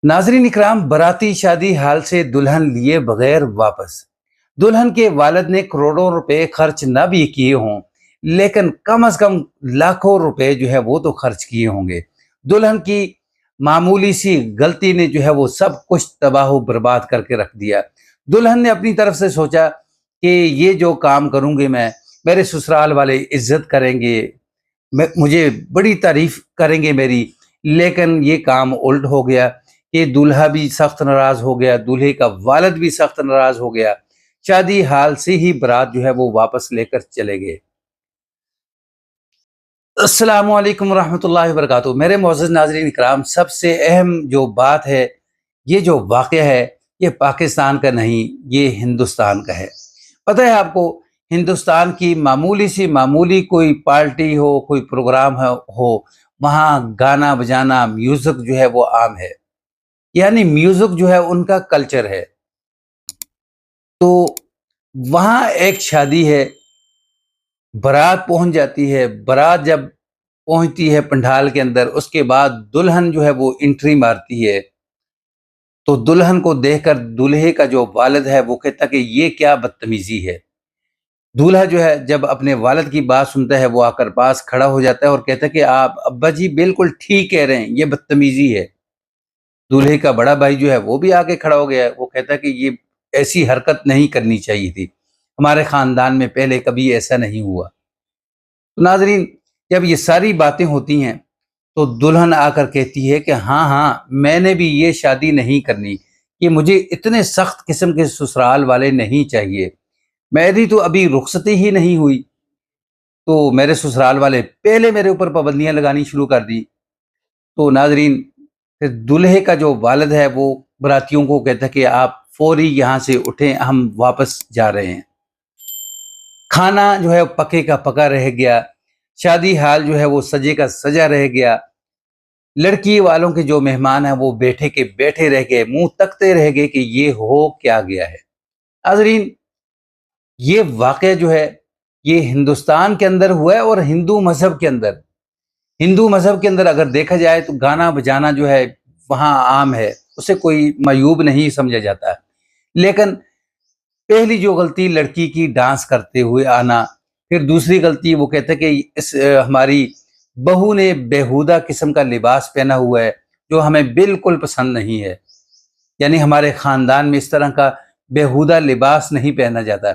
नाजरीन इकराम, बाराती शादी हाल से दुल्हन लिए बगैर वापस। दुल्हन के वालिद ने करोड़ों रुपए खर्च न भी किए हों, लेकिन कम से कम लाखों रुपए जो है वो तो खर्च किए होंगे। दुल्हन की मामूली सी गलती ने जो है वो सब कुछ तबाह बर्बाद करके रख दिया। दुल्हन ने अपनी तरफ से सोचा कि ये जो काम करूंगी मैं, मेरे ससुराल वाले इज्जत करेंगे, मुझे बड़ी तारीफ करेंगे मेरी। लेकिन ये काम उल्ट हो गया कि दूल्हा भी सख्त नाराज हो गया, दूल्हे का वालिद भी सख्त नाराज हो गया। शादी हाल से ही बारात जो है वो वापस लेकर चले गए। अस्सलामु अलैकुम रहमतुल्लाहि व बरकातुहू। मेरे मोअज़्ज़ज़ नाज़रीन इकराम, सबसे अहम जो बात है, ये जो वाक़या है, ये पाकिस्तान का नहीं, ये हिंदुस्तान का है। पता है आपको, हिंदुस्तान की मामूली कोई पार्टी हो, कोई प्रोग्राम हो, वहाँ गाना बजाना, म्यूजिक जो है वो आम है। यानी म्यूजिक जो है उनका कल्चर है। तो वहाँ एक शादी है, बारात पहुंच जाती है। बारात जब पहुंचती है पंडाल के अंदर, उसके बाद दुल्हन जो है वो एंट्री मारती है। तो दुल्हन को देखकर दूल्हे का जो वालिद है वो कहता कि ये क्या बदतमीजी है। दूल्हा जो है जब अपने वालिद की बात सुनता है, वो आकर पास खड़ा हो जाता है और कहता है कि आप अब्बा जी बिल्कुल ठीक कह रहे हैं, ये बदतमीजी है। दूल्हे का बड़ा भाई जो है वो भी आके खड़ा हो गया है। वो कहता है कि ये ऐसी हरकत नहीं करनी चाहिए थी, हमारे खानदान में पहले कभी ऐसा नहीं हुआ। तो नाजरीन, जब ये सारी बातें होती हैं तो दुल्हन आकर कहती है कि हाँ हाँ, मैंने भी ये शादी नहीं करनी, कि मुझे इतने सख्त किस्म के ससुराल वाले नहीं चाहिए। मेरी तो अभी रुखसती ही नहीं हुई, तो मेरे ससुराल वाले पहले मेरे ऊपर पाबंदियां लगानी शुरू कर दी। तो नाजरीन, फिर दूल्हे का जो वालिद है वो बरातियों को कहता है कि आप फौरी यहाँ से उठें, हम वापस जा रहे हैं। खाना जो है पके का पका रह गया, शादी हाल जो है वो सजे का सजा रह गया। लड़की वालों के जो मेहमान हैं वो बैठे के बैठे रह गए, मुंह तकते रह गए कि ये हो क्या गया है। नाजरीन, ये वाकया जो है ये हिंदुस्तान के अंदर हुआ है और हिंदू मजहब के अंदर अगर देखा जाए तो गाना बजाना जो है वहाँ आम है, उसे कोई मयूब नहीं समझा जाता। लेकिन पहली जो गलती लड़की की डांस करते हुए आना, फिर दूसरी गलती वो कहते हैं कि हमारी बहू ने बेहुदा किस्म का लिबास पहना हुआ है जो हमें बिल्कुल पसंद नहीं है। यानी हमारे खानदान में इस तरह का बेहुदा लिबास नहीं पहना जाता।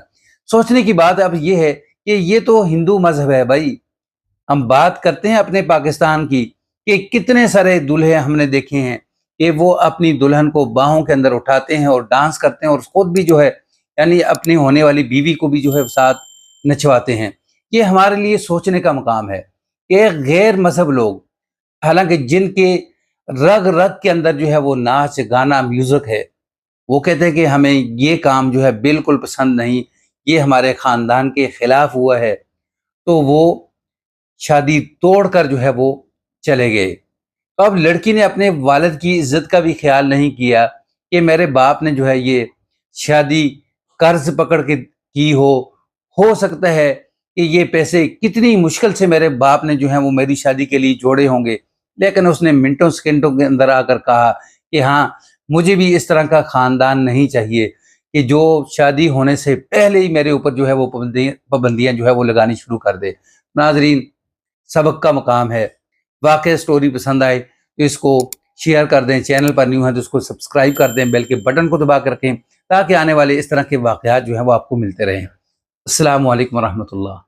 सोचने की बात अब ये है कि ये तो हिंदू मजहब है भाई। हम बात करते हैं अपने पाकिस्तान की, कि कितने सारे दूल्हे हमने देखे हैं कि वो अपनी दुल्हन को बाहों के अंदर उठाते हैं और डांस करते हैं, और खुद भी जो है यानी अपनी होने वाली बीवी को भी जो है साथ नचवाते हैं। ये हमारे लिए सोचने का मकाम है कि गैर मजहब लोग, हालांकि जिनके रग रग के अंदर जो है वो नाच गाना म्यूजिक है, वो कहते हैं कि हमें ये काम जो है बिल्कुल पसंद नहीं, ये हमारे खानदान के खिलाफ हुआ है। तो वो शादी तोड़कर जो है वो चले गए। तो अब लड़की ने अपने वालिद की इज्जत का भी ख्याल नहीं किया कि मेरे बाप ने जो है ये शादी कर्ज पकड़ के की हो सकता है कि ये पैसे कितनी मुश्किल से मेरे बाप ने जो है वो मेरी शादी के लिए जोड़े होंगे। लेकिन उसने मिनटों सेकंडों के अंदर आकर कहा कि हाँ, मुझे भी इस तरह का खानदान नहीं चाहिए कि जो शादी होने से पहले ही मेरे ऊपर जो है वो पाबंदियां जो है वो लगानी शुरू कर दे। नाजरीन, सबक का मकाम है। वाकई स्टोरी पसंद आए तो इसको शेयर कर दें, चैनल पर न्यू है तो इसको सब्सक्राइब कर दें, बेल के बटन को दबा कर रखें ताकि आने वाले इस तरह के वाकयात जो हैं वो आपको मिलते रहें। अस्सलामु अलैकुम रहमतुल्लाह।